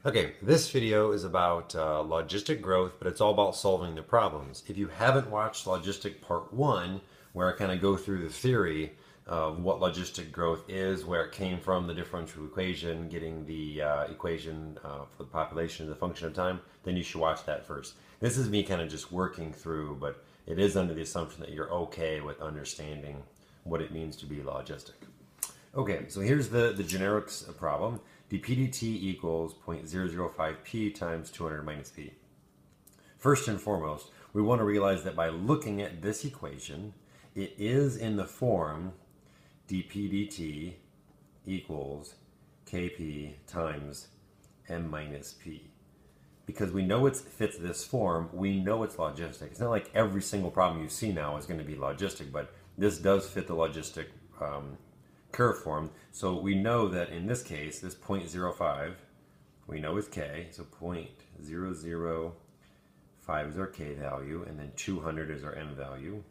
Okay, this video is about logistic growth, but it's all about solving the problems. If you haven't watched Logistic Part 1, where I kind of go through the theory of what logistic growth is, where it came from, the differential equation, getting the equation for the population as a function of time, then you should watch that first. This is me kind of just working through, but it is under the assumption that you're okay with understanding what it means to be logistic. Okay, so here's the generics problem. dp dt equals 0.005 p times 200 minus p. First and foremost, we want to realize that by looking at this equation, it is in the form dp dt equals kp times m minus p. Because we know it fits this form, we know it's logistic. It's not like every single problem you see now is going to be logistic, but this does fit the logistic curve form. So we know that in this case, this 0.05, we know is k, so 0.005 is our k value, and then 200 is our m value.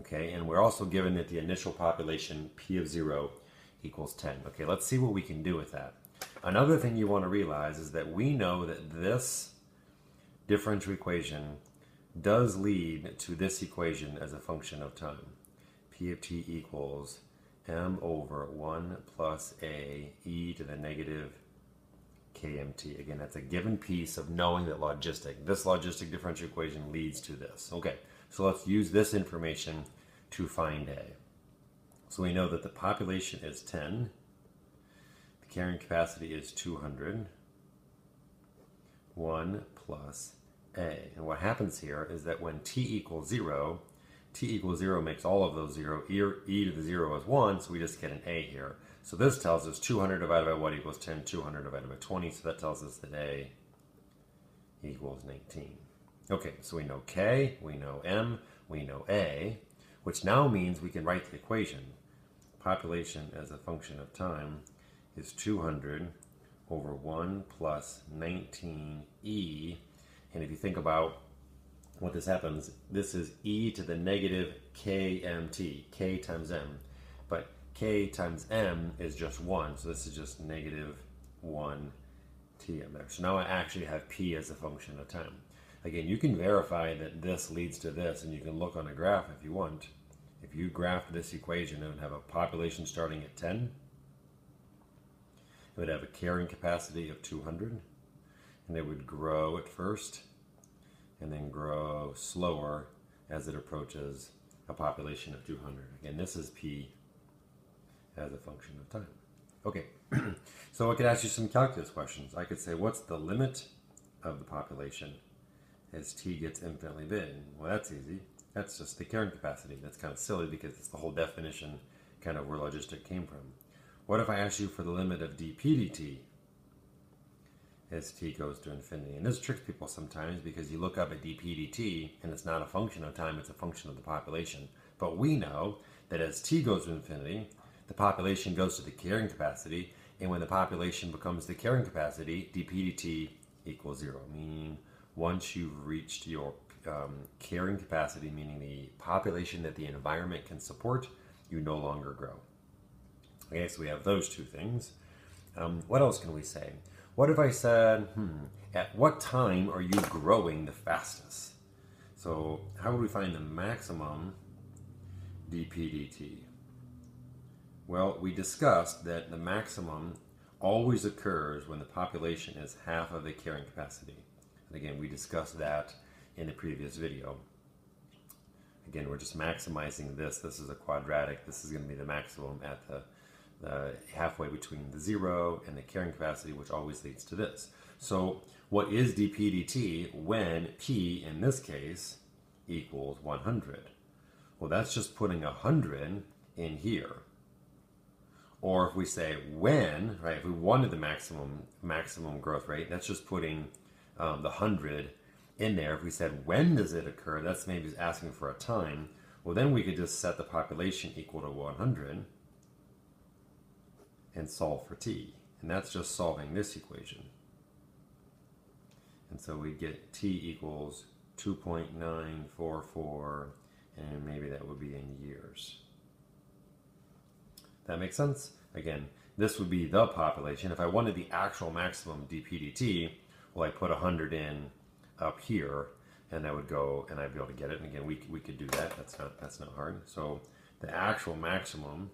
Okay, and we're also given that the initial population, p of 0, equals 10. Okay, let's see what we can do with that. Another thing you want to realize is that we know that this differential equation does lead to this equation as a function of time. P of t equals m over 1 plus a e to the negative kmt. Again, that's a given piece of knowing that this logistic differential equation leads to this. Okay, so let's use this information to find a. So we know that the population is 10, the carrying capacity is 200, 1 plus a. And what happens here is that when t equals 0, t equals 0 makes all of those 0. E to the 0 is 1, so we just get an a here. So this tells us 200 divided by what equals 10? 200 divided by 20, so that tells us that a equals 19. Okay, so we know k, we know m, we know a, which now means we can write the equation. Population as a function of time is 200 over 1 plus 19e, and if you think about what this happens, this is e to the negative kmt, k times m, but k times m is just 1, so this is just negative 1 tm there. So now I actually have p as a function of time. Again, you can verify that this leads to this, and you can look on a graph if you want. If you graphed this equation, it would have a population starting at 10, it would have a carrying capacity of 200, and it would grow at first, and then grow slower as it approaches a population of 200. Again, this is p as a function of time. Okay, so I could ask you some calculus questions. I could say, what's the limit of the population as t gets infinitely big? Well, that's easy. That's just the carrying capacity. That's kind of silly because it's the whole definition kind of where logistic came from. What if I ask you for the limit of dp dt as t goes to infinity? And this tricks people sometimes because you look up at dp dt and it's not a function of time, it's a function of the population. But we know that as t goes to infinity, the population goes to the carrying capacity, and when the population becomes the carrying capacity, dp dt equals 0, meaning once you've reached your carrying capacity, meaning the population that the environment can support, you no longer grow. Okay, so we have those two things. What else can we say? What if I said, at what time are you growing the fastest? So how would we find the maximum dp dt? Well, we discussed that the maximum always occurs when the population is half of the carrying capacity. And again, we discussed that in the previous video. Again, we're just maximizing this. This is a quadratic. This is going to be the maximum at the halfway between the 0 and the carrying capacity, which always leads to this. So what is dp dt when p, in this case, equals 100? Well, that's just putting 100 in here. Or if we say when, right, if we wanted the maximum growth rate, that's just putting the 100 in there. If we said when does it occur, that's maybe asking for a time. Well, then we could just set the population equal to 100 and solve for t. And that's just solving this equation. And so we get t equals 2.944, and maybe that would be in years. That makes sense? Again, this would be the population. If I wanted the actual maximum dp/dt, well, I put 100 in up here, and I would go, and I'd be able to get it. And again, we could do that. That's not hard. So the actual maximum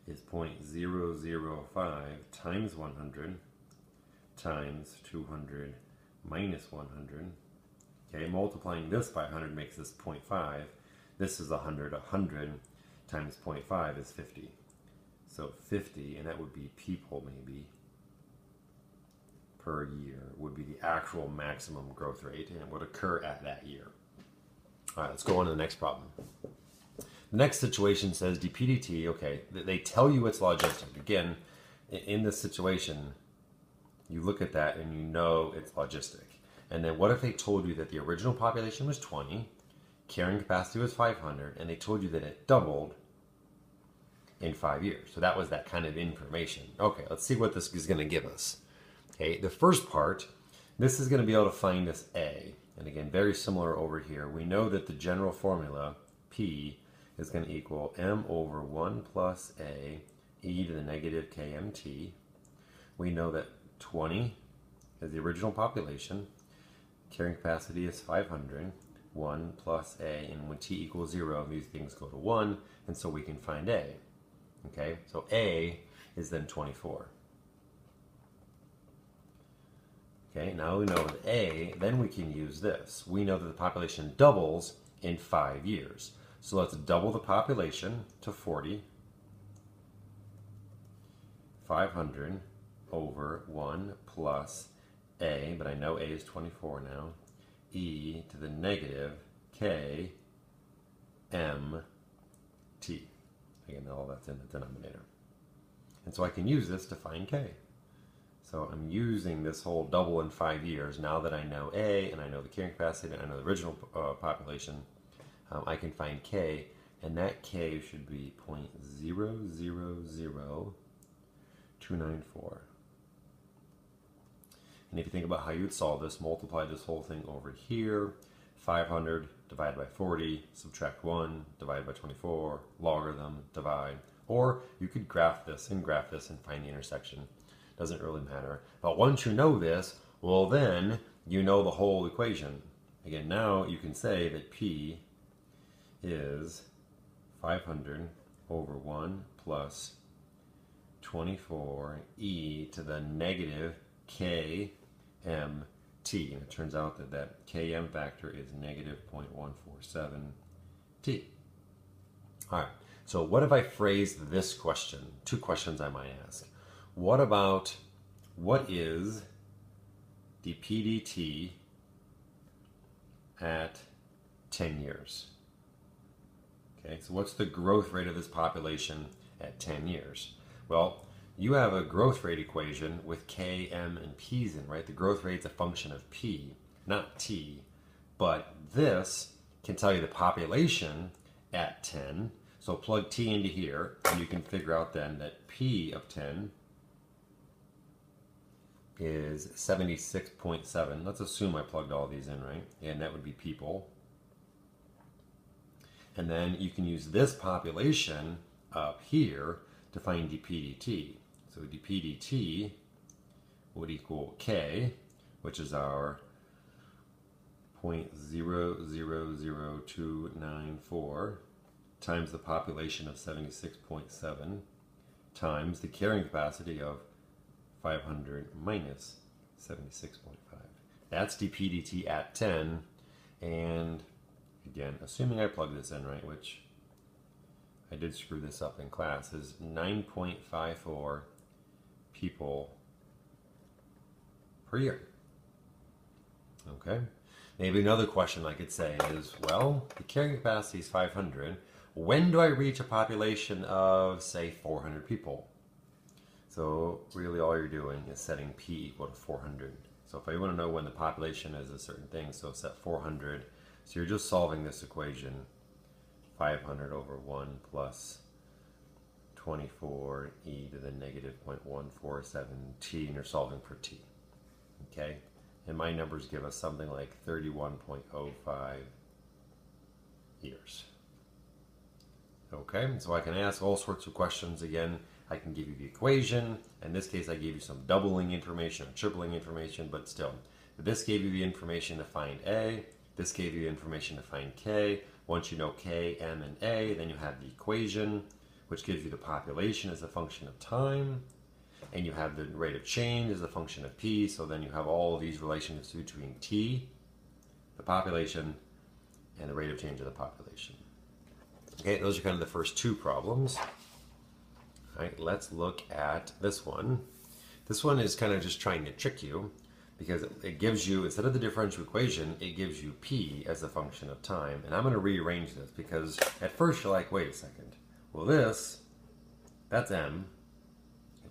is 0.005 times 100 times 200 minus 100. Okay, multiplying this by 100 makes this 0.5. This is 100. 100 times 0.5 is 50. So 50, and that would be people maybe per year, would be the actual maximum growth rate, and it would occur at that year. All right, let's go on to the next problem. The next situation says dp/dt. Okay, they tell you it's logistic. Again, in this situation, you look at that and you know it's logistic. And then what if they told you that the original population was 20, carrying capacity was 500, and they told you that it doubled in 5 years? So that was that kind of information. Okay, let's see what this is going to give us. Okay, the first part, this is going to be able to find this A. And again, very similar over here. We know that the general formula, P, is going to equal m over 1 plus A e to the negative kmt. We know that 20 is the original population. Carrying capacity is 500. 1 plus A, and when t equals 0, these things go to 1, and so we can find A. Okay, so A is then 24. Okay, now we know with A, then we can use this. We know that the population doubles in 5 years. So let's double the population to 40. 500 over 1 plus A, but I know A is 24 now, e to the negative k m t. Again, all that's in the denominator. And so I can use this to find k. So I'm using this whole double in 5 years. Now that I know A, and I know the carrying capacity, and I know the original population, I can find k, and that k should be 0.000294. And if you think about how you'd solve this, multiply this whole thing over here, 500 divided by 40, subtract 1, divide by 24, logarithm, divide. Or you could graph this and find the intersection. Doesn't really matter. But once you know this, well then, you know the whole equation. Again, now you can say that P is 500 over 1 plus 24 e to the negative k m t, and it turns out that that km factor is negative 0.147 t. All right, so what if I phrased this question? Two questions I might ask. What about, what is dp/dt at 10 years? Okay, so what's the growth rate of this population at 10 years? Well, you have a growth rate equation with k, m, and p's in, right? The growth rate's a function of p, not t. But this can tell you the population at 10. So plug t into here, and you can figure out then that p of 10 is 76.7. Let's assume I plugged all these in, right? And that would be people. And then you can use this population up here to find dp/dt. So dp/dt would equal k, which is our 0.000294 times the population of 76.7 times the carrying capacity of 500 minus 76.5. That's dp/dt at 10, and again, assuming I plug this in right, which I did screw this up in class, is 9.54 people per year. Okay. Maybe another question I could say is, well, the carrying capacity is 500. When do I reach a population of, say, 400 people? So really all you're doing is setting p equal to 400. So if I want to know when the population is a certain thing, so set 400. So you're just solving this equation, 500 over 1 plus 24 e to the negative 0.147 t, and you're solving for t. Okay? And my numbers give us something like 31.05 years. Okay, so I can ask all sorts of questions. Again, I can give you the equation. In this case, I gave you some doubling information or tripling information, but still. This gave you the information to find A. This gave you the information to find K. Once you know K, M, and A, then you have the equation, which gives you the population as a function of time. And you have the rate of change as a function of P. So then you have all of these relationships between T, the population, and the rate of change of the population. Okay, those are kind of the first two problems. All right, let's look at this one. This one is kind of just trying to trick you because it gives you, instead of the differential equation, it gives you P as a function of time. And I'm going to rearrange this because at first you're like, wait a second. Well, that's M.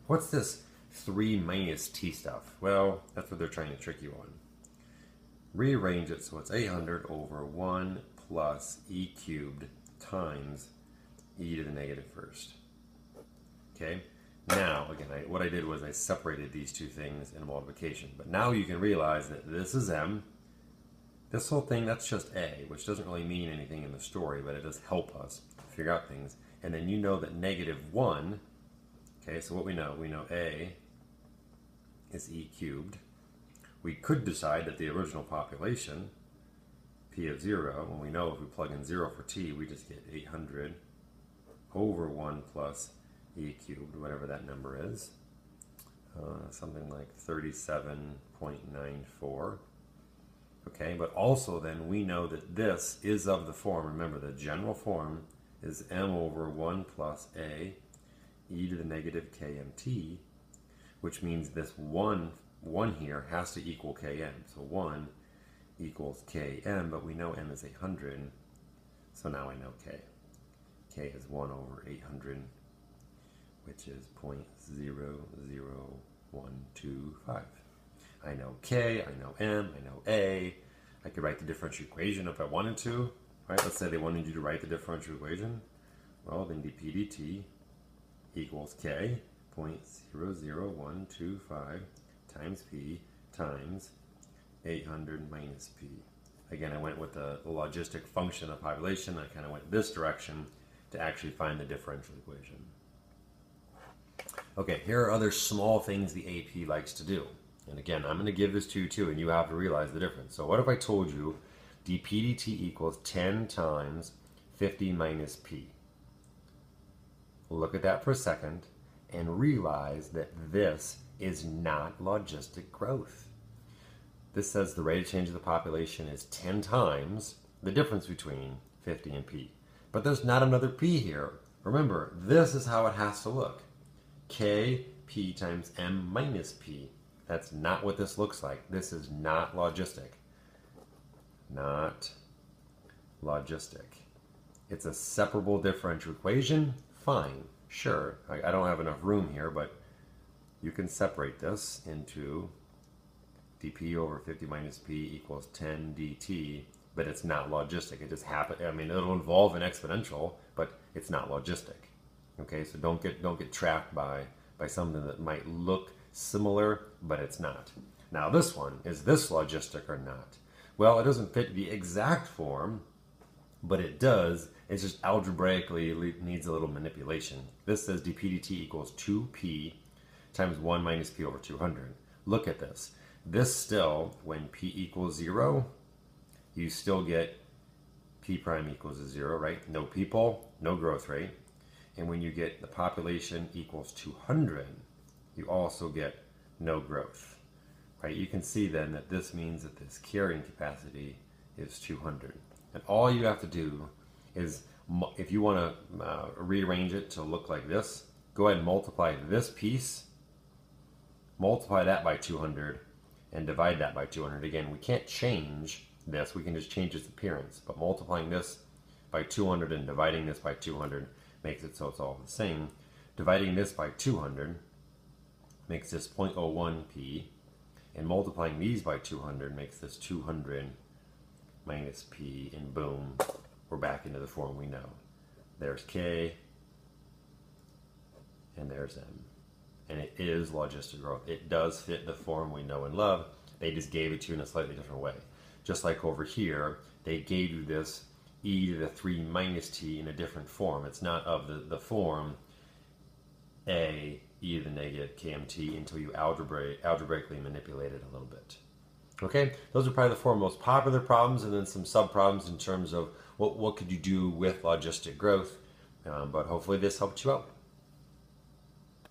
What's this 3 minus T stuff? Well, that's what they're trying to trick you on. Rearrange it so it's 800 over 1 plus E cubed times E to the negative first. Okay? Now, again, what I did was I separated these two things in multiplication. But now you can realize that this is M. This whole thing, that's just A, which doesn't really mean anything in the story, but it does help us figure out things. And then you know that negative 1, okay, so what we know A is E cubed. We could decide that the original population, P of 0, when we know if we plug in 0 for T, we just get 800 over 1 plus E cubed, whatever that number is. Something like 37.94. Okay, but also then we know that this is of the form, remember the general form is M over 1 plus A E to the negative kmt, which means this 1 here has to equal km. So 1 equals km, but we know m is 800, so now I know k. K is 1 over 800, which is 0.00125. I know k, I know m, I know a. I could write the differential equation if I wanted to. Right? Let's say they wanted you to write the differential equation. Well, then dp dt equals k, 0.00125 times p times 800 minus p. Again, I went with the logistic function of population. I kind of went this direction to actually find the differential equation. Okay, here are other small things the AP likes to do. And again, I'm going to give this to you too, and you have to realize the difference. So what if I told you dp dt equals 10 times 50 minus p? Look at that for a second and realize that this is not logistic growth. This says the rate of change of the population is 10 times the difference between 50 and p. But there's not another p here. Remember, this is how it has to look. K, p times m minus p. That's not what this looks like. This is not logistic. Not logistic. It's a separable differential equation. Fine, sure. I don't have enough room here, but you can separate this into dp over 50 minus p equals 10 dt, but it's not logistic. It just happens. I mean, it'll involve an exponential, but it's not logistic. Okay, so don't get trapped by something that might look similar, but it's not. Now this one, is this logistic or not? Well, it doesn't fit the exact form, but it does. It's just algebraically needs a little manipulation. This says dp dt equals 2p times 1 minus p over 200. Look at this. This still, when p equals 0, you still get p prime equals 0, right? No people, no growth rate. And when you get the population equals 200, you also get no growth, right? You can see then that this means that this carrying capacity is 200. And all you have to do is, if you want to rearrange it to look like this, go ahead and multiply this piece, multiply that by 200, and divide that by 200. Again, we can't change this, we can just change its appearance, but multiplying this by 200 and dividing this by 200 makes it so it's all the same. Dividing this by 200 makes this 0.01p, and multiplying these by 200 makes this 200 minus p, and boom, we're back into the form we know. There's k, and there's m. And it is logistic growth. It does fit the form we know and love. They just gave it to you in a slightly different way. Just like over here, they gave you this e to the 3 minus t in a different form. It's not of the form A e to the negative kmt until you algebraically manipulate it a little bit. Okay, those are probably the four most popular problems, and then some sub-problems in terms of what could you do with logistic growth. But hopefully this helped you out.